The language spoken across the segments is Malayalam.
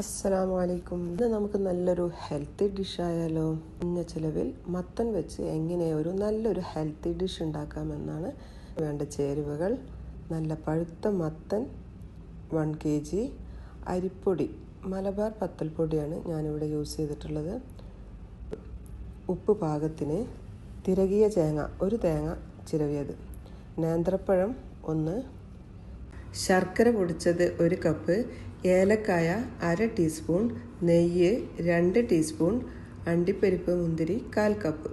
അസ്സലാമു അലൈക്കും. ഇന്ന് നമുക്ക് നല്ലൊരു ഹെൽത്തി ഡിഷായാലോ? കുറഞ്ഞ ചിലവിൽ മത്തൻ വെച്ച് എങ്ങനെ ഒരു നല്ലൊരു ഹെൽത്തി ഡിഷ് ഉണ്ടാക്കാമെന്നാണ്. വേണ്ട ചേരുവകൾ: നല്ല പഴുത്ത മത്തൻ 1 kg, അരിപ്പൊടി മലബാർ പത്തൽപ്പൊടിയാണ് ഞാനിവിടെ യൂസ് ചെയ്തിട്ടുള്ളത്, ഉപ്പ് പാകത്തിന്, തിരകിയ തേങ്ങ 1 തേങ്ങ ചിരവിയത്, നേന്ത്രപ്പഴം 1, ശർക്കര പൊടിച്ചത് 1 കപ്പ്, ഏലക്കായ 1/2 ടീസ്പൂൺ, നെയ്യ് 2 ടീസ്പൂൺ, അണ്ടിപ്പരിപ്പ് മുന്തിരി 1/4 കപ്പ്.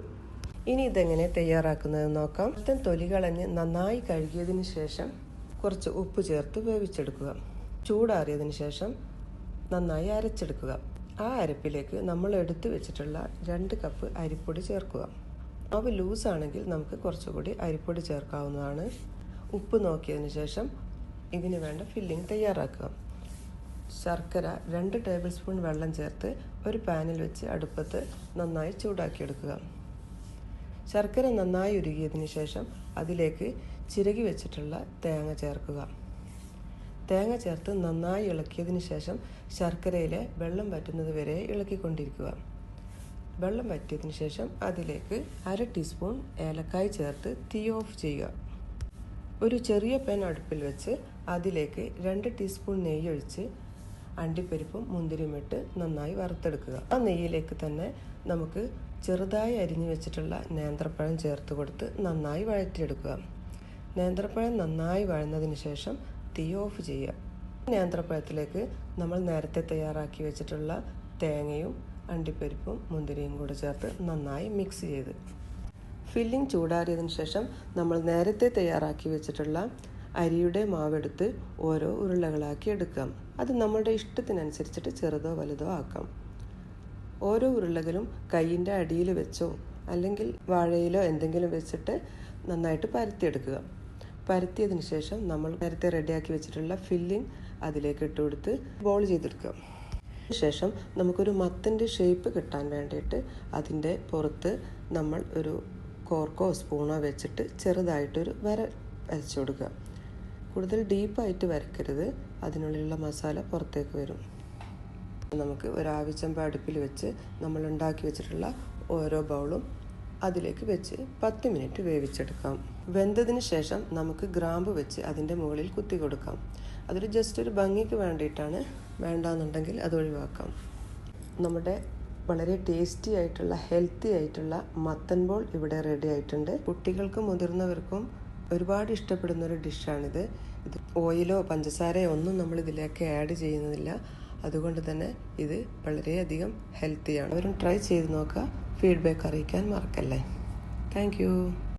ഇനി ഇതെങ്ങനെ തയ്യാറാക്കുന്നതെന്ന് നോക്കാം. മത്തൻ തൊലി കളഞ്ഞ് നന്നായി കഴുകിയതിന് ശേഷം കുറച്ച് ഉപ്പ് ചേർത്ത് വേവിച്ചെടുക്കുക. ചൂടാറിയതിന് ശേഷം നന്നായി അരച്ചെടുക്കുക. ആ അരപ്പിലേക്ക് നമ്മൾ എടുത്തു വെച്ചിട്ടുള്ള 2 കപ്പ് അരിപ്പൊടി ചേർക്കുക. മാവ് ലൂസാണെങ്കിൽ നമുക്ക് കുറച്ചുകൂടി അരിപ്പൊടി ചേർക്കാവുന്നതാണ്. ഉപ്പ് നോക്കിയതിന് ശേഷം ഇതിന് വേണ്ട ഫില്ലിംഗ് തയ്യാറാക്കുക. ശർക്കര 2 ടേബിൾ സ്പൂൺ വെള്ളം ചേർത്ത് ഒരു പാനിൽ വെച്ച് അടുപ്പത്ത് നന്നായി ചൂടാക്കിയെടുക്കുക. ശർക്കര നന്നായി ഉരുകിയതിന് ശേഷം അതിലേക്ക് ചിരകി വെച്ചിട്ടുള്ള തേങ്ങ ചേർക്കുക. തേങ്ങ ചേർത്ത് നന്നായി ഇളക്കിയതിന് ശേഷം ശർക്കരയിലെ വെള്ളം വറ്റുന്നത് വരെ ഇളക്കിക്കൊണ്ടിരിക്കുക. വെള്ളം വറ്റിയതിന് ശേഷം അതിലേക്ക് 1/2 ടീസ്പൂൺ ഏലക്കായ ചേർത്ത് തീ ഓഫ് ചെയ്യുക. ഒരു ചെറിയ പാൻ അടുപ്പിൽ വെച്ച് അതിലേക്ക് 2 ടീസ്പൂൺ നെയ്യ് ഒഴിച്ച് അണ്ടിപ്പരിപ്പും മുന്തിരിയും ഇട്ട് നന്നായി വറുത്തെടുക്കുക. ആ നെയ്യിലേക്ക് തന്നെ നമുക്ക് ചെറുതായി അരിഞ്ഞു വെച്ചിട്ടുള്ള നേന്ത്രപ്പഴം ചേർത്ത് കൊടുത്ത് നന്നായി വഴറ്റിയെടുക്കുക. നേന്ത്രപ്പഴം നന്നായി വഴന്നതിന് ശേഷം തീ ഓഫ് ചെയ്യുക. നേന്ത്രപ്പഴത്തിലേക്ക് നമ്മൾ നേരത്തെ തയ്യാറാക്കി വെച്ചിട്ടുള്ള തേങ്ങയും അണ്ടിപ്പരിപ്പും മുന്തിരിയും കൂടെ ചേർത്ത് നന്നായി മിക്സ് ചെയ്ത് ഫില്ലിംഗ് ചൂടാറിയതിന് ശേഷം നമ്മൾ നേരത്തെ തയ്യാറാക്കി വെച്ചിട്ടുള്ള അരിയുടെ മാവെടുത്ത് ഓരോ ഉരുളകളാക്കി എടുക്കാം. അത് നമ്മളുടെ ഇഷ്ടത്തിനനുസരിച്ചിട്ട് ചെറുതോ വലുതോ ആക്കാം. ഓരോ ഉരുളകളും കൈയിൻ്റെ അടിയിൽ വെച്ചോ അല്ലെങ്കിൽ വാഴയിലോ എന്തെങ്കിലും വെച്ചിട്ട് നന്നായിട്ട് പരത്തിയെടുക്കുക. പരത്തിയതിന് ശേഷം നമ്മൾ നേരത്തെ റെഡിയാക്കി വെച്ചിട്ടുള്ള ഫില്ലിംഗ് അതിലേക്ക് ഇട്ട് കൊടുത്ത് ബോൾ ചെയ്തെടുക്കുക. ശേഷം നമുക്കൊരു മത്തൻ്റെ ഷേപ്പ് കിട്ടാൻ വേണ്ടിയിട്ട് അതിൻ്റെ പുറത്ത് നമ്മൾ ഒരു കോർക്കോ സ്പൂണോ വെച്ചിട്ട് ചെറുതായിട്ടൊരു വര വരച്ചു കൊടുക്കുക. കൂടുതൽ ഡീപ്പായിട്ട് വരക്കരുത്, അതിനുള്ളിലുള്ള മസാല പുറത്തേക്ക് വരും. നമുക്ക് ഒരു ആവിച്ചെമ്പ് അടുപ്പിൽ വെച്ച് നമ്മൾ ഉണ്ടാക്കി വെച്ചിട്ടുള്ള ഓരോ ബൗളും അതിലേക്ക് വെച്ച് 10 മിനിറ്റ് വേവിച്ചെടുക്കാം. വെന്തതിന് ശേഷം നമുക്ക് ഗ്രാമ്പ് വെച്ച് അതിൻ്റെ മുകളിൽ കുത്തി കൊടുക്കാം. അതൊരു ജസ്റ്റ് ഒരു ഭംഗിക്ക് വേണ്ടിയിട്ടാണ്, വേണ്ടാന്നുണ്ടെങ്കിൽ അത് ഒഴിവാക്കാം. നമ്മുടെ വളരെ ടേസ്റ്റി ആയിട്ടുള്ള ഹെൽത്തി ആയിട്ടുള്ള മത്തൻ ബോൾ ഇവിടെ റെഡി ആയിട്ടുണ്ട്. കുട്ടികൾക്കും മുതിർന്നവർക്കും ഒരുപാട് ഇഷ്ടപ്പെടുന്ന ഒരു ഡിഷാണിത്. ഇത് ഓയിലോ പഞ്ചസാരയോ ഒന്നും നമ്മൾ ഇതിലേക്ക് ആഡ് ചെയ്യുന്നില്ല. അതുകൊണ്ട് തന്നെ ഇത് വളരെയധികം ഹെൽത്തിയാണ്. അവരും ട്രൈ ചെയ്ത് നോക്കുക. ഫീഡ്ബാക്ക് അറിയിക്കാൻ മറക്കല്ലേ. താങ്ക്